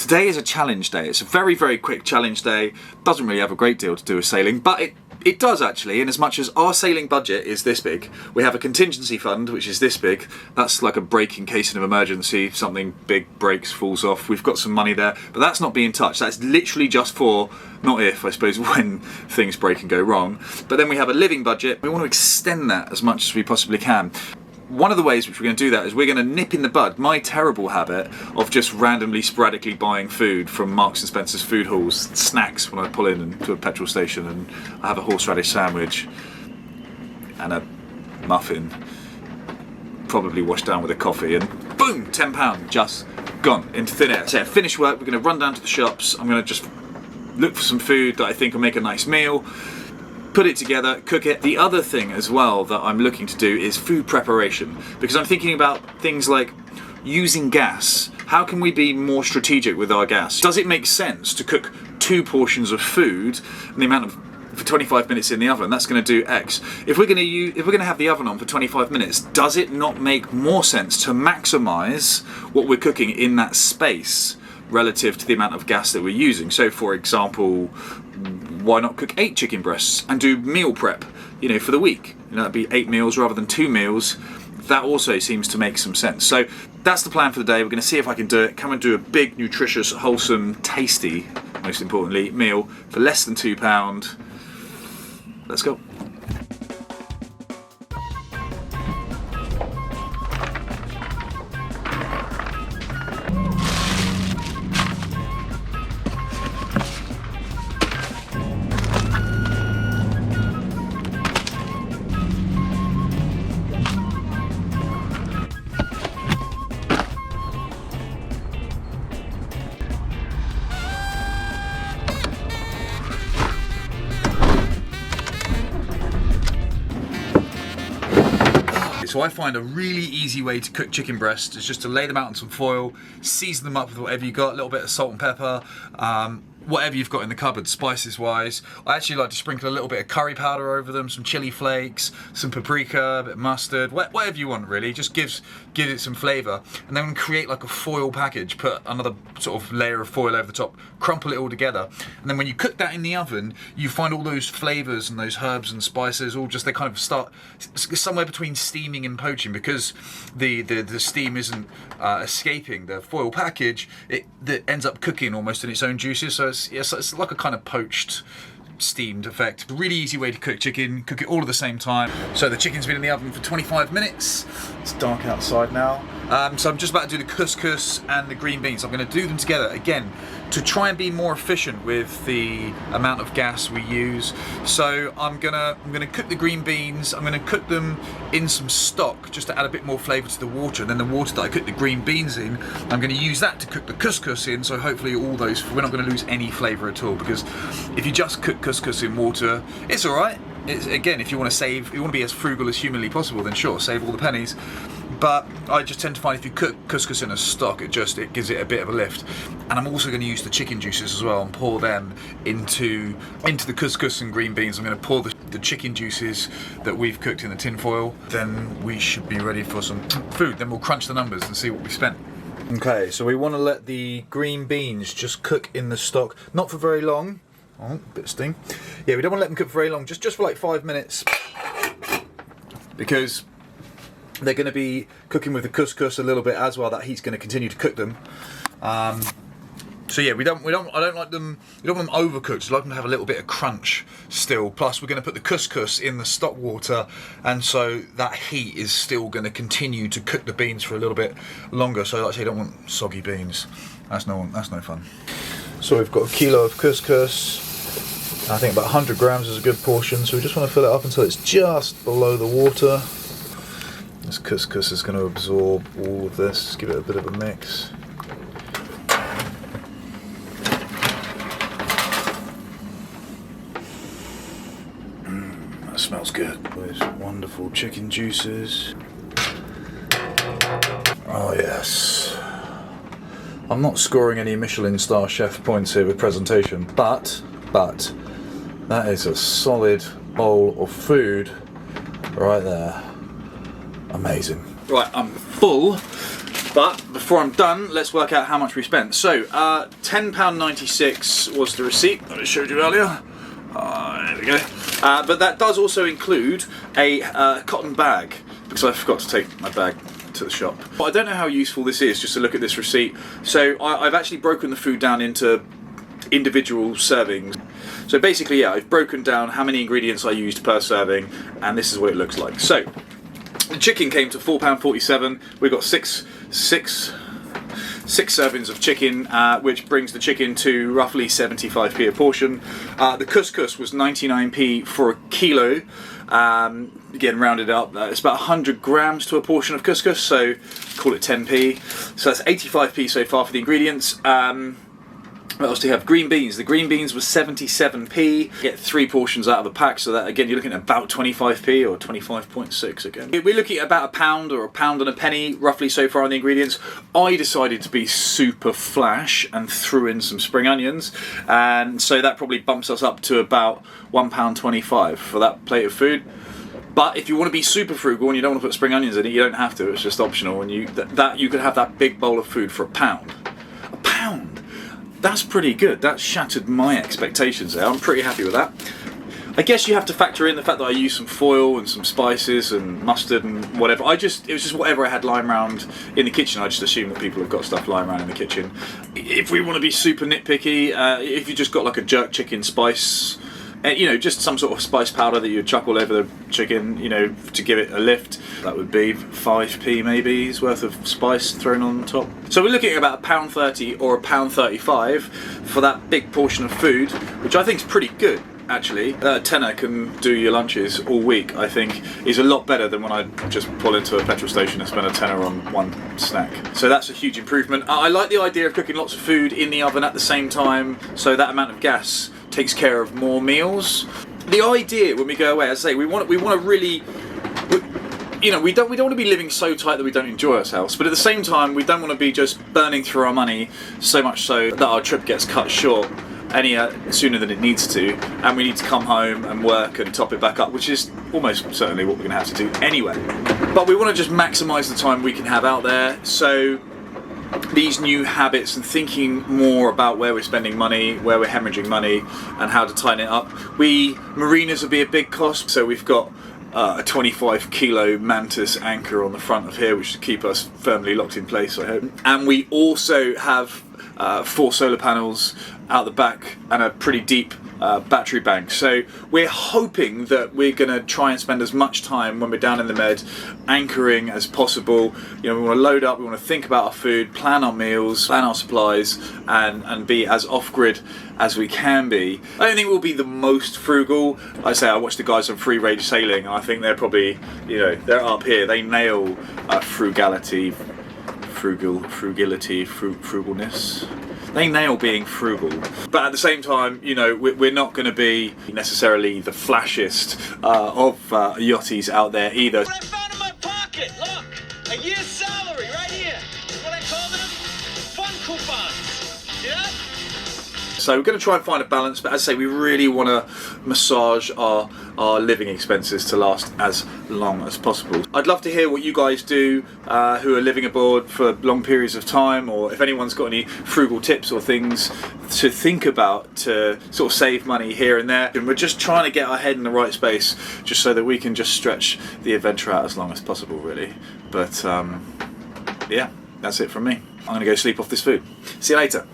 Today is a challenge day. It's a very, very quick challenge day. Doesn't really have a great deal to do with sailing, but it does actually, in as much as our sailing budget is this big. We have a contingency fund, which is this big. That's like a break in case of emergency, something big breaks, falls off. We've got some money there, but that's not being touched. That's literally just for, not if, I suppose, when things break and go wrong. But then we have a living budget. We want to extend that as much as we possibly can. One of the ways which we're going to do that is we're going to nip in the bud my terrible habit of just randomly, sporadically buying food from Marks and Spencer's food halls, snacks when I pull in to a petrol station, and I have a horseradish sandwich and a muffin, probably washed down with a coffee, and boom, £10 just gone into thin air. So finish work, we're going to run down to the shops, I'm going to just look for some food that I think will make a nice meal, put it together, cook it. The other thing as well that I'm looking to do is food preparation, because I'm thinking about things like using gas. How can we be more strategic with our gas? Does it make sense to cook 2 portions of food and the amount of for 25 minutes in the oven? That's going to do X. If we're going to have the oven on for 25 minutes, does it not make more sense to maximize what we're cooking in that space relative to the amount of gas that we're using? So for example, why not cook 8 chicken breasts and do meal prep, for the week? That'd be 8 meals rather than 2 meals. That also seems to make some sense. So that's the plan for the day. We're going to see if I can do it. Come and do a big, nutritious, wholesome, tasty, most importantly, meal for less than £2. Let's go. So I find a really easy way to cook chicken breasts is just to lay them out on some foil, season them up with whatever you got, a little bit of salt and pepper, whatever you've got in the cupboard, spices wise. I actually like to sprinkle a little bit of curry powder over them, some chili flakes, some paprika, a bit of mustard, whatever you want really, just gives it some flavour. And then create like a foil package, put another sort of layer of foil over the top, crumple it all together. And then when you cook that in the oven, you find all those flavours and those herbs and spices all just, they kind of start somewhere between steaming and poaching, because the steam isn't escaping the foil package, it ends up cooking almost in its own juices. So it's like a kind of poached, steamed effect. Really easy way to cook chicken, cook it all at the same time. So the chicken's been in the oven for 25 minutes. It's dark outside now. So I'm just about to do the couscous and the green beans. I'm going to do them together again to try and be more efficient with the amount of gas we use. So I'm gonna cook the green beans. I'm gonna cook them in some stock just to add a bit more flavour to the water, and then the water that I cook the green beans in, I'm going to use that to cook the couscous in. So hopefully all those, we're not going to lose any flavour at all, because if you just cook couscous in water, it's all right. Again, if you want to save, you want to be as frugal as humanly possible, then sure, save all the pennies. But I just tend to find if you cook couscous in a stock, it gives it a bit of a lift. And I'm also going to use the chicken juices as well and pour them into the couscous and green beans. I'm going to pour the chicken juices that we've cooked in the tin foil. Then we should be ready for some food. Then we'll crunch the numbers and see what we spent. Okay, so we want to let the green beans just cook in the stock, not for very long. Oh, bit of sting. Yeah, we don't want to let them cook for very long, just for like 5 minutes, because they're going to be cooking with the couscous a little bit as well. That heat's going to continue to cook them. So yeah, I don't like them. We don't want them overcooked. I like them to have a little bit of crunch still. Plus, we're going to put the couscous in the stock water, and so that heat is still going to continue to cook the beans for a little bit longer. So like I say, you don't want soggy beans. That's no fun. So we've got a kilo of couscous. I think about 100 grams is a good portion. So we just want to fill it up until it's just below the water. This couscous is going to absorb all of this. Just give it a bit of a mix. That smells good. Those wonderful chicken juices. Oh yes. I'm not scoring any Michelin star chef points here with presentation, but that is a solid bowl of food right there. Amazing. Right, I'm full, But before I'm done, let's work out how much we spent. So, £10.96 was the receipt that I showed you earlier. There we go. But that does also include a cotton bag, because I forgot to take my bag to the shop. But I don't know how useful this is, just to look at this receipt. So I've actually broken the food down into individual servings. So basically, yeah, I've broken down how many ingredients I used per serving, and this is what it looks like. So the chicken came to £4.47. We've got six servings of chicken, which brings the chicken to roughly 75p a portion. The couscous was 99p for a kilo. Again, rounded up, it's about 100 grams to a portion of couscous, so call it 10p. So that's 85p so far for the ingredients. What else do you have? Green beans. The green beans was 77p. Get 3 portions out of a pack, so that again you're looking at about 25p or 25.6 again. We're looking at about £1 or £1 and a penny roughly so far on the ingredients. I decided to be super flash and threw in some spring onions, and so that probably bumps us up to about £1.25 for that plate of food. But if you want to be super frugal and you don't want to put spring onions in it, you don't have to. It's just optional, and you could have that big bowl of food for £1. £1. That's pretty good. That shattered my expectations there. I'm pretty happy with that. I guess you have to factor in the fact that I used some foil and some spices and mustard and whatever. It was just whatever I had lying around in the kitchen. I just assume that people have got stuff lying around in the kitchen. If we want to be super nitpicky, if you just got like a jerk chicken spice, you know, just some sort of spice powder that you chuck all over the chicken, you know, to give it a lift, that would be 5p maybe worth of spice thrown on top. So we're looking at about £1.30 or £1.35 for that big portion of food, which I think is pretty good. Actually, a tenner can do your lunches all week. I think is a lot better than when I just pull into a petrol station and spend a tenner on one snack. So that's a huge improvement. I like the idea of cooking lots of food in the oven at the same time, so that amount of gas takes care of more meals. The idea when we go away, as I say, we want to really, you know, we don't want to be living so tight that we don't enjoy ourselves, but at the same time we don't want to be just burning through our money so much so that our trip gets cut short any sooner than it needs to, and we need to come home and work and top it back up, which is almost certainly what we're going to have to do anyway. But we want to just maximise the time we can have out there, so these new habits and thinking more about where we're spending money, where we're hemorrhaging money, and how to tighten it up. Marinas will be a big cost, so we've got a 25 kilo mantis anchor on the front of here, which should keep us firmly locked in place, I hope. And we also have 4 solar panels out the back and a pretty deep battery bank. So we're hoping that we're going to try and spend as much time when we're down in the Med anchoring as possible. You know, we want to load up, we want to think about our food, plan our meals, plan our supplies, and be as off-grid as we can be. I don't think we'll be the most frugal. Like I say, I watch the guys on free range sailing, and I think they're probably, you know, they're up here. They nail frugality, frugalness. They nail being frugal, but at the same time, you know, we're not going to be necessarily the flashiest of yachties out there either. What I found in my pocket, look, a year's salary right here. What I call them, fun coupons. See that? So we're going to try and find a balance, but as I say, we really want to massage our living expenses to last as long as possible. I'd love to hear what you guys do who are living abroad for long periods of time, or if anyone's got any frugal tips or things to think about to sort of save money here and there. And we're just trying to get our head in the right space just so that we can just stretch the adventure out as long as possible, really. But yeah, that's it from me. I'm going to go sleep off this food. See you later.